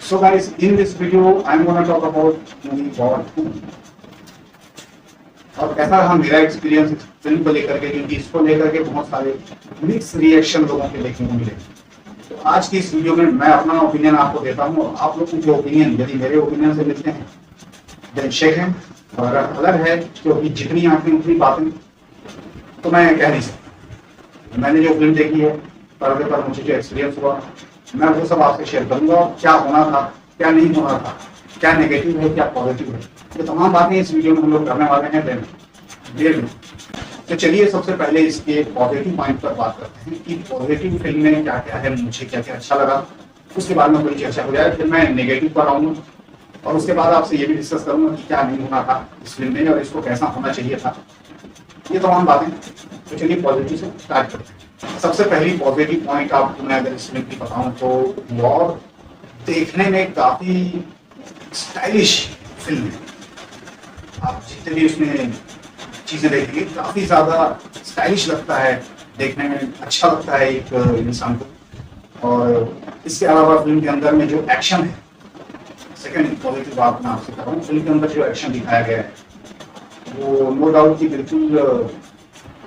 So guys, in this video, I'm gonna talk about movie War 2 और कैसा रहा मेरा एक्सपीरियंस इस फिल्म को लेकर के, क्योंकि इसको लेकर के बहुत सारे मिक्स रिएक्शन लोगों के देखने को मिले। तो आज की इस वीडियो में मैं अपना ओपिनियन आपको देता हूँ और आप लोगों के ओपिनियन यदि मेरे ओपिनियन से मिलते हैं देन शेक हैं, और अगर अलग है क्योंकि जितनी आंखें उतनी बातें तो मैं कह नहीं सकता। मैंने जो फिल्म देखी है पर्दे पर मुझे जो एक्सपीरियंस हुआ मैं वो सब आपसे शेयर करूंगा। क्या होना था, क्या नहीं होना था, क्या नेगेटिव है, क्या पॉजिटिव है, ये तमाम बातें इस वीडियो में हम लोग करने वाले हैं देन। तो चलिए सबसे पहले इसके पॉजिटिव पॉइंट पर बात करते हैं कि पॉजिटिव फिल्म में क्या क्या है, मुझे क्या क्या अच्छा लगा। उसके बाद में थोड़ी चर्चा हो जाए, फिर मैं नेगेटिव पर आऊंगा और उसके बाद आपसे ये भी डिस्कस करूंगा कि क्या नहीं होना था इस फिल्म में और इसको कैसा होना चाहिए था, ये तमाम बातें। तो चलिए पॉजिटिव से स्टार्ट करते हैं। सबसे पहली पॉजिटिव पॉइंट आपको मैं अगर इस फिल्म की बताऊं तो वॉर देखने में काफी स्टाइलिश फिल्म है। आप जितने भी उसमें चीजें देखेंगे काफी ज्यादा स्टाइलिश लगता है, देखने में अच्छा लगता है एक इंसान को। और इसके अलावा फिल्म के अंदर में जो एक्शन है, सेकंड पॉजिटिव बात मैं आपसे कर रहा हूँ, फिल्म के अंदर जो एक्शन दिखाया गया है वो नो डाउट कि बिल्कुल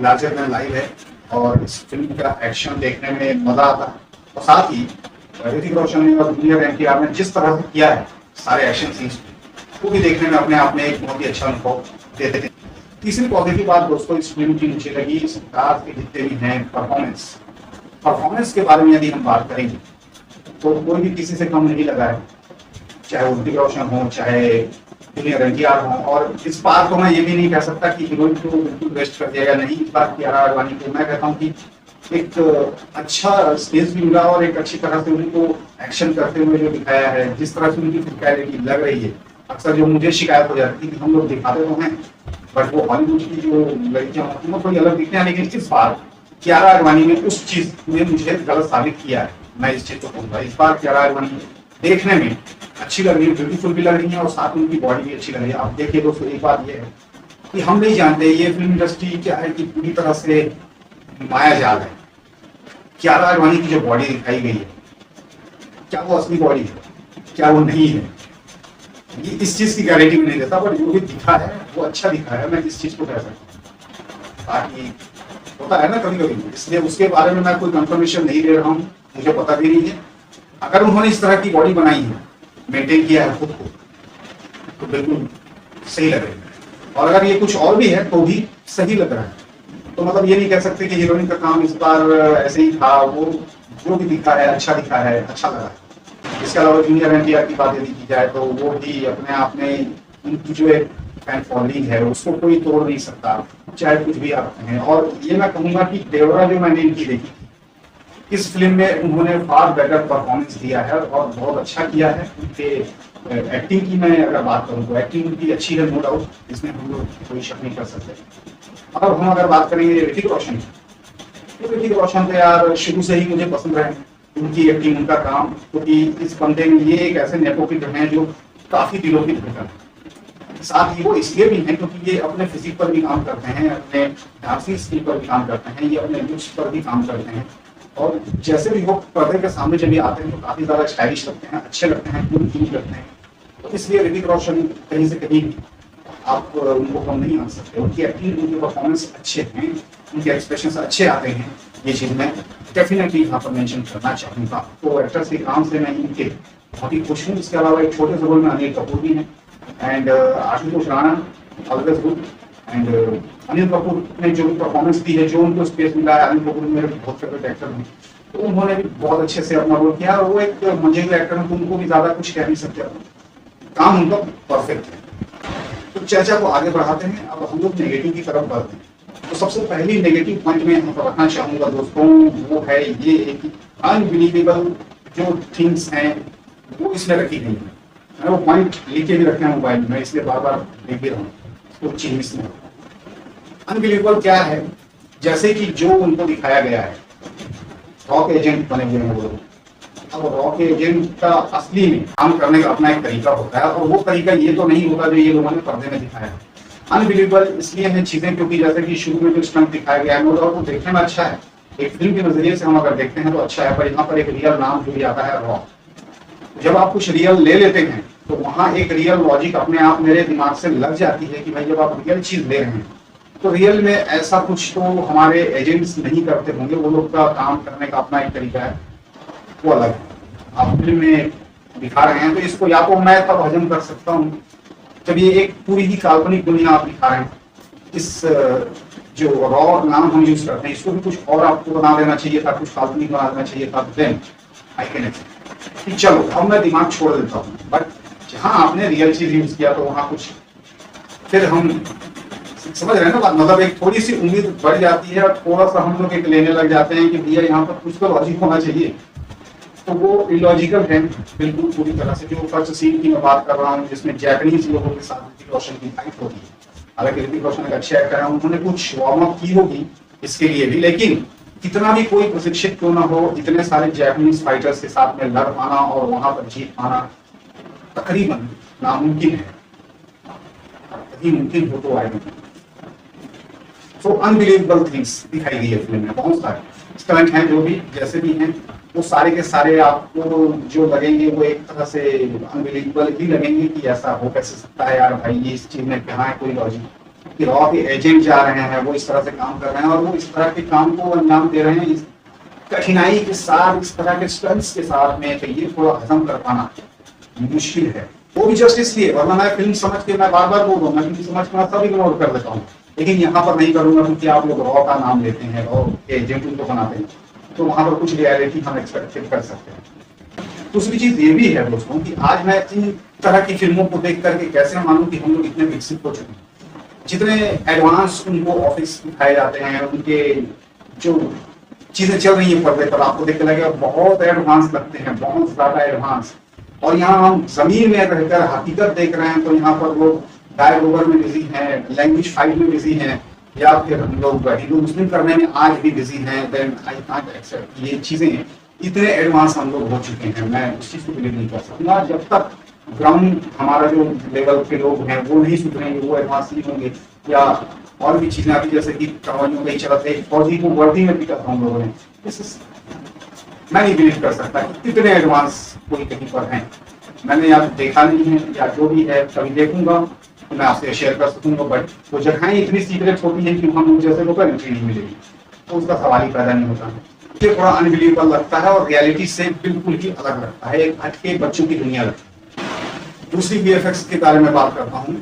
लार्जर देन लाइफ है और इस फिल्म का एक्शन देखने में मजा आता है। और साथ ही ऋतिक रोशन ने और जूनियर एनटीआर ने जिस तरह से किया है सारे एक्शन सीन्स वो भी देखने में अपने आप में एक बहुत ही अच्छा अनुभव देते थे। तीसरी पॉजिटिव बात दोस्तों इस फिल्म की मुझे लगी इस कार के जितने भी हैं परफॉर्मेंस के बारे में यदि हम बात करेंगे तो कोई भी किसी से कम नहीं लगा है, चाहे वो ऋतिक रोशन हो चाहे जूनियर एनटीआर हो। और इस बार तो मैं ये भी नहीं कह सकता कि हीरोइन को बिल्कुल वेस्ट कर दिया या नहीं। इस बार कियारा आडवाणी को मैं कहता हूँ कि एक अच्छा स्पेस भी मिला और एक अच्छी तरह से उनको एक्शन करते हुए जो दिखाया है, जिस तरह से उनकी फिजिकलिटी लग रही है। अक्सर जो मुझे शिकायत हो जाती है कि हम लोग दिखाते तो हैं बट वो हॉलीवुड की जो लड़कियां होती हैं वो थोड़ी अलग दिखते हैं, लेकिन इस बार कियारा आडवाणी ने उस चीज ने मुझे गलत साबित किया है। मैं इस चीज को कहूँगा, इस बार कियारा आडवाणी देखने में अच्छी लग रही है, ब्यूटीफुल भी लग रही है और साथ में उनकी बॉडी भी अच्छी लग रही है। आप देखिए दोस्तों, एक बात ये है कि हम नहीं जानते ये फिल्म इंडस्ट्री क्या है कि पूरी तरह से माया जाल है। कियारा आडवाणी की जो बॉडी दिखाई गई है क्या वो असली बॉडी है, क्या वो नहीं है, ये इस चीज की गारंटी में नहीं देता, बट जो भी दिखा है वो अच्छा दिखा है, मैं इस चीज को कह सकता हूँ। बाकी होता है ना कभी कभी, इसलिए उसके बारे में मैं कोई कंफर्मेशन नहीं दे रहा हूँ, मुझे पता भी नहीं है। अगर उन्होंने इस तरह की बॉडी बनाई है, मेंटेन किया है खुद को, तो बिल्कुल सही लग रहा है। और अगर ये कुछ और भी है तो भी सही लग रहा है। तो मतलब ये नहीं कह सकते कि हीरोइन का काम इस बार ऐसे ही था, वो जो भी दिखा है अच्छा दिखा है, अच्छा लगा है। इसके अलावा जूनियर एनटीआर की बात यदि की जाए तो वो भी अपने आप में उनकी जो एक फैन फॉलोइंग है उसको कोई तोड़ नहीं सकता, चाहे कुछ भी आप हैं। और ये मैं कहूँगा कि देवरा जो मैंने इनकी देखी थी इस फिल्म में उन्होंने फार बेटर परफॉर्मेंस दिया है और बहुत अच्छा किया है। उनके एक्टिंग की मैं अगर बात करूँ तो एक्टिंग उनकी अच्छी है, नो डाउट, इसमें हम लोग कोई शक नहीं कर सकते। अब हम अगर बात करेंगे ऋतिक रोशन की, तो ऋतिक रोशन तो यार शुरू से ही मुझे पसंद रहे, उनकी एक्टिंग, उनका काम, क्योंकि इस बंदे में ये एक ऐसे नेपोकिड हैं जो काफी दिलों की धड़कन है। साथ ही वो इसलिए भी हैं क्योंकि ये अपने फिजिक पर भी काम करते हैं, अपने डांसिंग स्किल पर भी काम करते हैं, ये अपने लुक्स पर भी काम करते हैं। और जैसे भी वो पर्दे के सामने जब ये आते हैं तो काफी ज्यादा स्टाइलिश लगते हैं, अच्छे लगते हैं, कूल लगते हैं। तो इसलिए ऋतिक रोशन कहीं से कहीं आप उनको कम नहीं आ सकते। उनकी एक्टिंग, उनके परफॉर्मेंस अच्छे हैं, उनके एक्सप्रेशन अच्छे आते हैं, ये चीज मैं डेफिनेटली यहाँ पर मेंशन करना चाहूंगा। तो एक्टर्स के काम से मैं इनके बहुत ही खुश हूँ। इसके अलावा एक छोटे से रोल में अनिल कपूर भी हैं and Ashutosh Rana always good. And Anil Kapoor ने जो परफॉर्मेंस दी है, जो उनको स्पेस मिला है, अनिल कपूर मेरे बहुत फेवरेट एक्टर हैं, तो उन्होंने भी बहुत अच्छे से अपना रोल किया। वो एक मजेदार एक्टर है तो उनको भी ज्यादा कुछ कह नहीं सकते, काम उनका परफेक्ट है। तो चर्चा को आगे बढ़ाते हैं, अब हम लोग नेगेटिव की तरफ बढ़ते हैं। तो सबसे पहली नेगेटिव पॉइंट में यहाँ पर रखना चाहूंगा दोस्तों, वो है ये एक अनबिलीवेबल जो थिंग्स हैं वो इसमें रखी गई है। मैंने वो पॉइंट लिखे भी रखे हैं मोबाइल में, इसलिए बार बार लिख भी रहा हूँ। तो चीज इसमें अनबिलीवेबल क्या है, जैसे कि जो उनको दिखाया गया है रॉक एजेंट बने हुए हैं वो लोग। अब रॉक एजेंट का असली में काम करने का अपना एक तरीका होता है और वो तरीका ये तो नहीं होता जो ये लोगों ने पर्दे में दिखाया है। अनबिलीवेबल इसलिए है चीजें क्योंकि जैसे कि शुरू में जो स्टंट दिखाया गया है वो तो देखने में अच्छा है, एक फिल्म के नजरिए से हम अगर देखते हैं तो अच्छा है, पर यहाँ पर एक रियल नाम जो भी आता है रॉक, जब आप कुछ रियल ले लेते हैं तो वहां एक रियल लॉजिक अपने आप मेरे दिमाग से लग जाती है कि भाई जब आप रियल चीज ले रहे हैं तो रियल में ऐसा कुछ तो हमारे एजेंट्स नहीं करते होंगे, वो लोग का काम करने का अपना एक तरीका है, वो अलग है। आप फिल्म में दिखा रहे हैं तो इसको या तो मैं तब हजम कर सकता हूँ जब ये एक पूरी ही काल्पनिक दुनिया आप दिखा रहे हैं। इस जो रॉ नाम हम यूज करते हैं इसको भी कुछ और आपको बना देना चाहिए था, कुछ काल्पनिक बना देना चाहिए था, देन आई कैन एक्सेप्ट कि चलो अब मैं दिमाग छोड़ देता हूँ। बट जहां आपने रियल चीज यूज किया तो वहां कुछ फिर हम समझ रहे हैं ना बात, मतलब एक थोड़ी सी उम्मीद बढ़ जाती है और थोड़ा सा हम लोग एक लेने लग जाते हैं कि भैया यहाँ पर कुछ तो लॉजिक होना चाहिए, तो वो इलॉजिकल है बिल्कुल पूरी तरह से। जो फर्स्ट सीन की मैं बात कर रहा हूँ जिसमें जैपनीज लोगों के साथ ऋतिक रोशन की फाइट होती है, हालांकि ऋतिक रोशन एक अच्छे एक्टर है, उन्होंने कुछ वार्म अप की होगी इसके लिए भी, लेकिन कितना भी कोई प्रशिक्षित क्यों ना हो, इतने सारे जैपनीज फाइटर्स के साथ में लड़ पाना और वहां पर जीत पाना तकरीबन नामुमकिन है, कभी मुमकिन हो तो आएगा। सो अनबिलीवेबल थिंग्स दिखाई गई है फिल्म में, बहुत सारे स्टंट हैं जो भी जैसे भी हैं वो सारे के सारे आपको जो लगेंगे वो एक तरह से अनबिलीवेबल ही लगेंगे कि ऐसा हो कैसे सकता है यार भाई, ये इस चीज में कहाँ है कोई लॉजिक कि रॉ के एजेंट जा रहे हैं वो इस तरह से काम कर रहे हैं और वो इस तरह के काम को अंजाम दे रहे हैं इस कठिनाई के साथ, इस तरह के स्टंट्स के साथ में, तो ये थोड़ा हजम कर पाना मुश्किल है। वो भी जस्ट इसलिए, वरना मैं फिल्म समझ के मैं बार बार बोल रहा हूँ, मैं फिल्म समझ के मैं सब इग्नोर कर देता हूँ, लेकिन यहाँ पर नहीं करूंगा क्योंकि आप लोग रॉ का नाम लेते हैं, रॉ के एजेंट उनको बनाते हैं, तो वहां पर कुछ रियलिटी हम एक्सपेक्ट कर सकते हैं। दूसरी चीज ये भी है दोस्तों कि आज मैं इन तरह की फिल्मों को देख करके कैसे मानूं कि हम लोग इतने विकसित हो चुके हैं, जितने एडवांस उनको ऑफिस दिखाए जाते हैं, उनके जो चीजें चल रही है पर्दे पर आपको देखने लगेगा बहुत एडवांस लगते हैं, बहुत ज्यादा एडवांस। और यहाँ हम जमीन में रहकर हकीकत देख रहे हैं तो यहाँ पर लोग डायलोगर में बिजी हैं, लैंग्वेज फाइट में बिजी हैं, या फिर हम लोग हिंदू मुस्लिम करने में आज भी बिजी हैं। देन आई कांट एक्सेप्ट, ये चीजें इतने एडवांस हम लोग हो चुके हैं, मैं उस चीज को बिलीव नहीं कर सकता जब तक ग्राउंड हमारा जो लेवल के लोग हैं वो नहीं सुधरेंगे, वो एडवांस नहीं होंगे, या और भी चीजें आती जैसे कि कहानियों में चलते फौजी को वर्दी में पिटा हम लोगों ने, मैं नहीं बिलीव कर सकता कि कितने एडवांस कोई कहीं पर हैं। मैंने या देखा नहीं है या जो भी है कभी देखूंगा तो मैं आपसे शेयर कर सकूंगा, बट वो जगहें इतनी सीक्रेट होती हैं कि हम जैसे लोग एंट्री नहीं मिलेगी, तो उसका सवाल ही पैदा नहीं होता है। मुझे थोड़ा अनबिलीवेबल लगता है और रियलिटी से बिल्कुल ही अलग लगता है, एक हटके बच्चों की दुनिया लगती है। दूसरी वीएफएक्स के बारे में बात करता हूँ।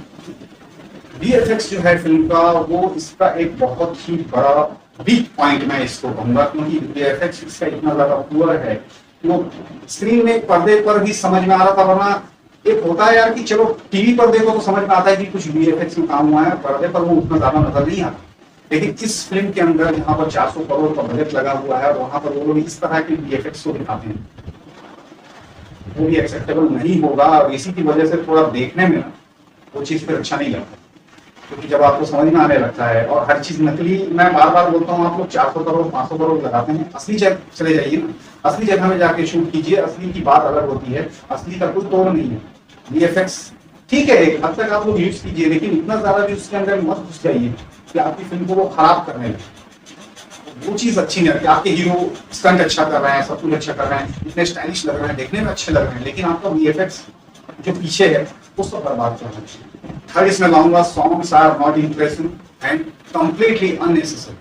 वीएफएक्स जो है फिल्म का, वो इसका एक बहुत ही बड़ा वीक पॉइंट मैं इसको कहूंगा, क्योंकि वीएफएक्स इसका इतना ज्यादा पुअर है, वो स्क्रीन में पर्दे पर भी समझ में आ रहा था, वरना एक होता है यार कि चलो टीवी पर देखो तो समझ में आता है कि कुछ वीएफएक्स में काम हुआ है, पर्दे पर वो उतना ज्यादा नजर नहीं आता। लेकिन इस फिल्म के अंदर जहाँ पर 400 करोड़ का बजट लगा हुआ है, वहां पर वो लोग इस तरह के वीएफएक्स को दिखाते हैं, वो भी एक्सेप्टेबल नहीं होगा, और इसी की वजह से थोड़ा देखने में ना वो चीज फिर अच्छा नहीं लगता, क्योंकि जब आपको समझ में आने लगता है और हर चीज नकली, मैं बार बार बोलता हूँ, आप लोग 400 करोड़ 500 करोड़ लगाते हैं, असली जगह चले जाइए ना, असली जगह में जाके शूट कीजिए, असली की बात अलग होती है, असली का कोई तोड़ नहीं है। वीएफएक्स ठीक है एक हद तक आप लोग यूज कीजिए, लेकिन इतना ज्यादा भी उसके अंदर मत घुस जाइए कि आपकी फिल्म को वो खराब करने लगे। वो चीज अच्छी नहीं है कि आपके हीरो स्टंट अच्छा कर रहे हैं, सब कुछ अच्छा कर रहे हैं, इतने स्टाइलिश लग रहे हैं, देखने में अच्छे लग रहे हैं, लेकिन आपका वीएफएक्स जो पीछे है वो सब बर्बाद कर रहा है। थर्ड इसमें लाऊंगा, songs are not impressive and completely unnecessary.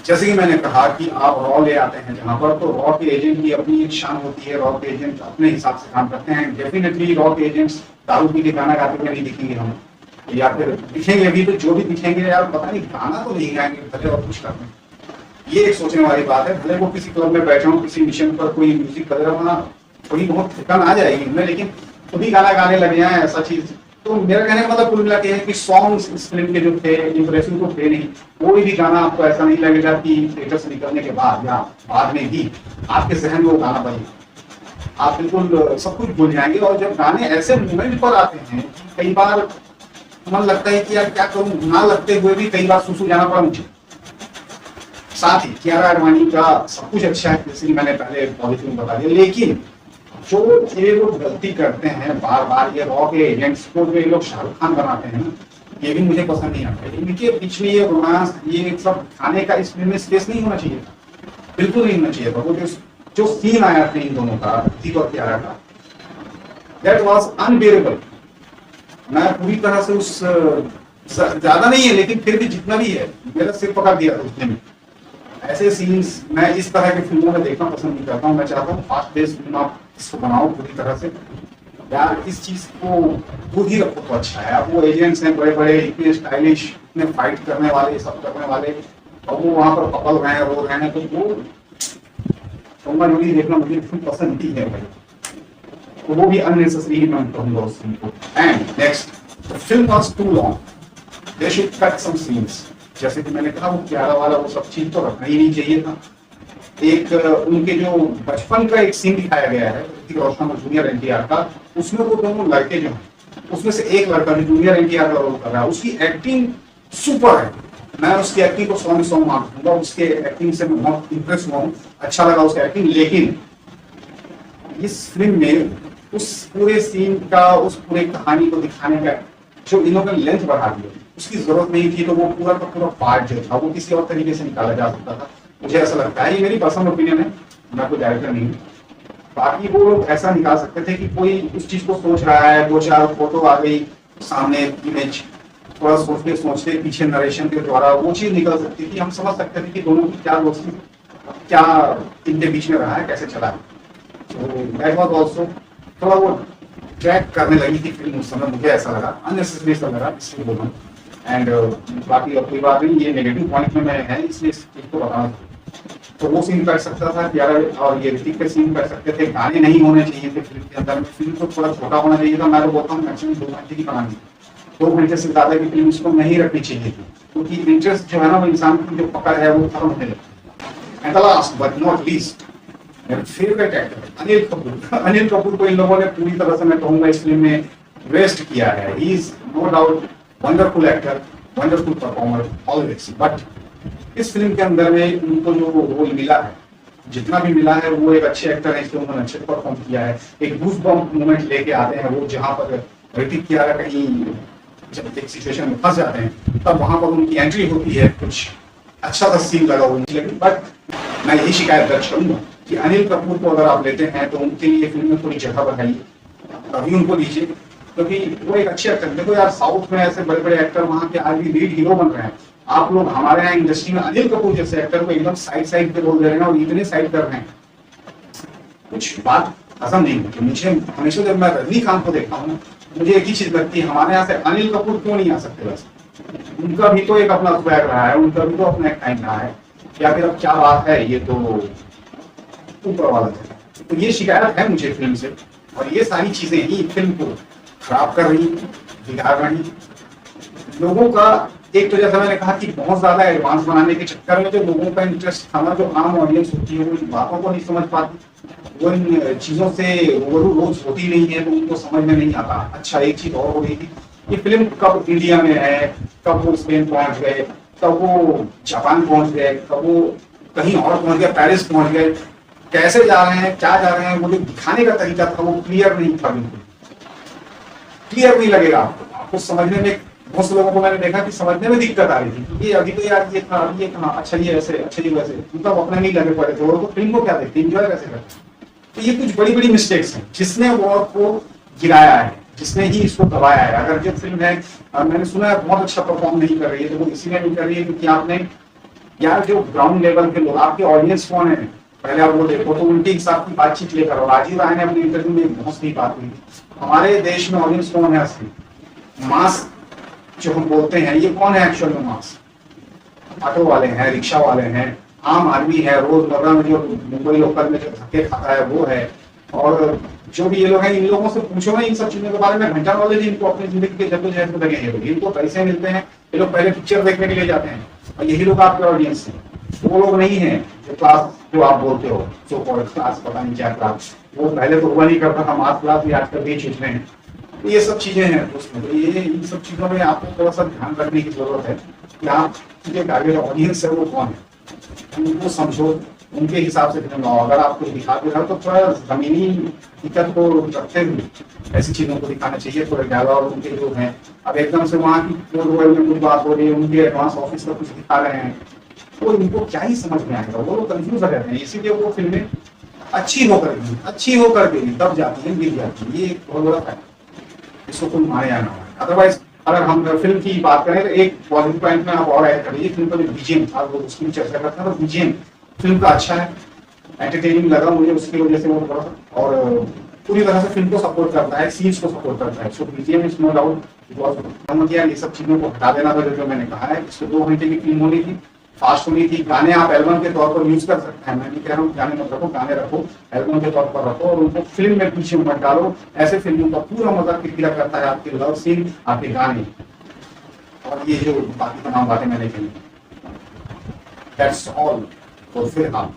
जैसे कि मैंने कहा कि आप रॉ ले आते हैं जहां पर, तो रॉ के एजेंट की अपनी एक शान होती है, रॉ के एजेंट अपने हिसाब से काम करते हैं। डेफिनेटली रॉ के एजेंट्स दारू पी के गाना गाते हुए नहीं दिखेंगे हम, या फिर दिखेंगे भी तो जो भी दिखेंगे यार पता नहीं गाना तो नहीं गाएंगे, भले और कुछ करते हैं। ये एक सोचने वाली बात है, भले वो किसी क्लब में बैठे हो, किसी मिशन पर कोई म्यूजिक बज रहा होना, थोड़ी बहुत थकान आ जाएगी उनमें, लेकिन खुद ही गाना गाने लग जाए ऐसा चीज। तो मेरा कहने का मतलब कुल मिला के है कि सॉन्ग्स इस फिल्म के जो थे इंप्रेसिव तो थे नहीं, कोई भी गाना आपको ऐसा नहीं लगेगा कि थिएटर से निकलने के बाद या बाद में भी आपके जहन में वो गाना बजेगा, आप बिल्कुल सब कुछ भूल जाएंगे। और जब गाने ऐसे मूवमेंट पर आते हैं, कई बार मन लगता है कि यार क्या करूं, ना लगते हुए भी कई बार सुसु जाना पड़ा मुझे। साथ ही कियारा आडवाणी का सब कुछ अच्छा है, जैसे कि मैंने पहले पॉलिसी में बता दिया, लेकिन जो ये लोग गलती करते हैं बार बार, ये रॉ के एजेंट्स को जो ये लोग शाहरुख खान बनाते हैं ना, ये भी मुझे पसंद नहीं आता है। इनके बीच में ये रोमांस, ये सब खाने का इस फिल्म में स्पेस नहीं होना चाहिए था, बिल्कुल नहीं होना चाहिए था। वो जो सीन आया था इन दोनों का, ऋतिक और कियारा का, दैट वाज अनबियरेबल। मैं पूरी तरह से उस ज्यादा नहीं है लेकिन फिर भी जितना भी है मेरा सिर पकड़ दिया था उसने भी। ऐसे सीन्स मैं इस तरह की फिल्मों में देखना पसंद नहीं करता हूँ। मैं चाहता हूँ फास्ट पेस फिल्म आप इसको बनाओ पूरी तरह से, यार इस चीज को दूर ही रखो तो अच्छा है। अब वो एजेंट्स हैं बड़े बड़े, इतने स्टाइलिश, इतने फाइट करने वाले, सब करने वाले, और वो वहां पर कपल रहे हैं, रो रहे हैं, तो वो टोमा जोड़ी देखना मुझे पसंद ही है भाई। तो वो भी अननेसेसरी ही मैं कहूंगा उस फिल्म को। And next, the film was too long, they should cut some scenes. जैसे कि मैंने कहा वो प्यारा वाला वो सब चीज तो रखना ही नहीं चाहिए था। एक उनके जो बचपन का एक सीन दिखाया गया है ऋतिक रोशन और जूनियर एनटीआर का, उसमें वो दोनों लड़के जो हैं उसमें से एक लड़का जो जूनियर एनटीआर का रोल कर रहा है उसकी एक्टिंग सुपर है। मैं उसकी एक्टिंग को 100 में 100 मार्क दूंगा। उसके एक्टिंग से मैं बहुत इंप्रेस हुआ हूँ, अच्छा लगा उसका एक्टिंग। लेकिन इस फिल्म में उस पूरे सीन का, उस पूरे कहानी को दिखाने का जो इन्होंने लेंथ बढ़ा दिया उसकी जरूरत नहीं थी। तो वो पूरा का पूरा पार्ट जो था वो किसी और तरीके से निकाला जा सकता था, मुझे ऐसा लगता है। ये मेरी पर्सनल ओपिनियन है, मैं कोई डायरेक्टर नहीं हूँ। बाकी वो लोग ऐसा निकाल सकते थे कि कोई उस चीज को सोच रहा है, 2-4 फोटो आ गई सामने, इमेज, थोड़ा सोचते सोचते पीछे नरेशन के द्वारा वो चीज निकल सकती थी। हम समझ सकते थे कि दोनों की क्या दोस्ती, क्या इनके बीच में रहा है, कैसे चला है। तो दैट वाज आल्सो थोड़ा वो ट्रैक करने लगी थी फिल्म उस समय, मुझे ऐसा लगा, अननेसेसरी सा लगा, इसलिए बोलूँ। एंड बाकी और कोई बात नहीं, ये नेगेटिव पॉइंट में मैं है इसलिए इस चीज को बताना। तो वो सीन कर सकता था प्यारा, और ये ऋतिक के सीन कर सकते थे। गाने नहीं होने चाहिए थे फिल्म के अंदर, फिल्म को थोड़ा छोटा होना चाहिए था। मैं तो बोलता हूँ मैक्सिमम 2 घंटे की बनानी, 2 घंटे से ज्यादा की फिल्म इसको नहीं रखनी चाहिए थी, क्योंकि इंटरेस्ट जो है ना वो इंसान की जो पकड़ है वो खत्म होने लगती है। And the last but not least, मेरा फेवरेट एक्टर अनिल कपूर। अनिल कपूर को इन लोगों ने पूरी तरह से मैं कहूंगा इस फिल्म में वेस्ट किया है। He is no doubt wonderful actor, wonderful performer always, but इस फिल्म के अंदर में उनको जो रोल मिला है, जितना भी मिला है, वो एक अच्छे एक्टर है इसलिए उन्होंने अच्छे परफॉर्म किया है। एक गूज बम्प मोमेंट लेके आते हैं वो, जहां पर ऋतिक कियारा कहीं जब एक सिचुएशन में फंस जाते हैं तब वहां पर उनकी एंट्री होती है, कुछ अच्छा सा सीन लगा हुआ। लेकिन बट मैं यही शिकायत दर्ज करूंगा कि अनिल कपूर को अगर आप लेते हैं तो उनके लिए फिल्म में थोड़ी जगह बनाइए, तभी उनको दीजिए, क्योंकि वो एक अच्छे एक्टर। देखो यार, साउथ में ऐसे बड़े बड़े एक्टर वहां के आज भी लीड हीरो बन रहे हैं। आप लोग हमारे यहाँ इंडस्ट्री में अनिल कपूर जैसे एक्टर को एकदम साइड पे रोल दे रहे हैं और इतने साइड कर रहे हैं, कुछ बात पसंद नहीं होती मुझे। हमेशा जब मैं रजनीकांत को देखता हूँ मुझे एक ही चीज लगती है, हमारे यहाँ से अनिल कपूर क्यों नहीं आ सकते? वैसे उनका भी तो एक अपना स्वैग रहा है, उनका भी तो अपना एक टाइम रहा है, या फिर अब क्या बात है, ये तो ऊपर वाला है। तो ये शिकायत है मुझे फिल्म से, और ये सारी चीजें ही फिल्म को खराब कर रही, बिगाड़ रही लोगों का। एक तो जैसा मैंने कहा कि बहुत ज्यादा एडवांस बनाने के चक्कर में जो लोगों का इंटरेस्ट था ना, जो आम ऑडियंस होती है वो इन बातों को नहीं समझ पाती, वो इन चीजों से रूबरू रोज होती नहीं है, तो उनको समझ में नहीं आता। अच्छा, एक चीज और हो रही थी, ये फिल्म कब इंडिया में है, कब वो स्पेन पहुंच गए, कब वो जापान पहुंच गए, कब वो कहीं और पहुंच गए, पेरिस पहुंच गए, कैसे जा रहे हैं, क्या जा रहे हैं, वो जो दिखाने का तरीका था वो क्लियर नहीं था, बिल्कुल क्लियर नहीं लगेगा आपको समझने में। बहुत से लोगों को मैंने देखा कि समझने में दिक्कत आ रही थी, क्योंकि अभी तो यार ये था, अभी ये कहा, अच्छा ये ऐसे, अच्छा ये वैसे, मतलब अपने नहीं लगे पड़े थे, और वो फिल्म को क्या देखते, एंजॉय कैसे करते। तो ये कुछ बड़ी बड़ी मिस्टेक्स हैं जिसने वॉर को गिराया है, जिसने ही इसको दबाया है। अगर जो फिल्म है, मैंने सुना है बहुत अच्छा परफॉर्म नहीं कर रही है, तो वो इसीलिए नहीं कर रही है क्योंकि आपने यार जो ग्राउंड लेवल के लोग, आपके ऑडियंस कौन है, पहले आप वो देखो। तो उनके हिसाब की बातचीत लेकर, और राजीव राय ने अपने इंटरव्यू में बहुत सही बात हुई, हमारे देश में ऑडियंस कौन है असली, मास जो हम बोलते हैं, ये कौन है एक्चुअल में मास? ऑटो वाले हैं, रिक्शा वाले हैं, आम आदमी है, रोजमर्रा में जो मुंबई लोकल में जो धक्के खाता है वो है। और जो भी ये लोग हैं, इन लोगों से पूछो ना इन सब चीजों के बारे में, घंटा नॉलेज इनको अपनी जिंदगी के जद्दोजहद में लगे हैं। इनको पैसे मिलते हैं, ये लोग पहले पिक्चर देखने के लिए जाते हैं, और यही लोग आपके ऑडियंस हैं। वो लोग नहीं है जो क्लास जो आप बोलते हो, सो कॉल्ड क्लास, पता नहीं क्या क्लास, वो पहले तो हुआ नहीं करता था, मास क्लास भी आजकल भी छूट रहे हैं। तो ये सब चीजें हैं उसमें, तो ये इन सब चीजों में आपको थोड़ा सा ध्यान रखने की जरूरत है कि आप जो टारगेट ऑडियंस है वो कौन है, उनको समझो, उनके हिसाब से फिल्म लाओ। अगर आप कुछ दिखा दे रहे हो तो थोड़ा जमीनी दिक्कत को रखते हुए ऐसी चीजों को दिखाना चाहिए। थोड़े डायलॉग उनके जो हैं, अब एकदम से वहाँ की में कुछ बात हो रही है, उनके एडवांस ऑफिस का कुछ दिखा रहे हैं, तो इनको क्या ही समझ में आएगा, वो लोग कंफ्यूज हो जाते हैं। इसीलिए वो फिल्में अच्छी होकर भी तब जाती है, गिर जाती है। ये एक बहुत बड़ा फैक्ट, इसको कोई माने या ना माने। अदरवाइज अगर हम फिल्म की बात करें तो एक पॉजिटिव पॉइंट में आप और ऐड करिए, फिल्म का जो बीजीएम था वो उसकी चर्चा करते हैं, तो बीजीएम फिल्म का अच्छा है, एंटरटेनिंग लगा मुझे उसकी वजह से वो थोड़ा सा, और पूरी तरह से फिल्म को सपोर्ट करता है, सीन्स को सपोर्ट करता है। So BGM is no doubt because ये सब चीजों को हटा देना था जो मैंने कहा है। इसको 2 घंटे की फिल्म होनी थी, फास्ट होनी थी। गाने आप एल्बम के तौर पर यूज कर सकते हैं, मैं नहीं कह रहा हूँ गाने मत रखो, गाने रखो, एल्बम के तौर पर रखो और उनको फिल्म में पीछे मत डालो। ऐसे फिल्मों का पूरा मजा किरकिरा करता है आपके लव सीन, आपके गाने और ये जो बाकी तमाम बातें मैंने कही। दैट्स ऑल फॉर फिलहाल।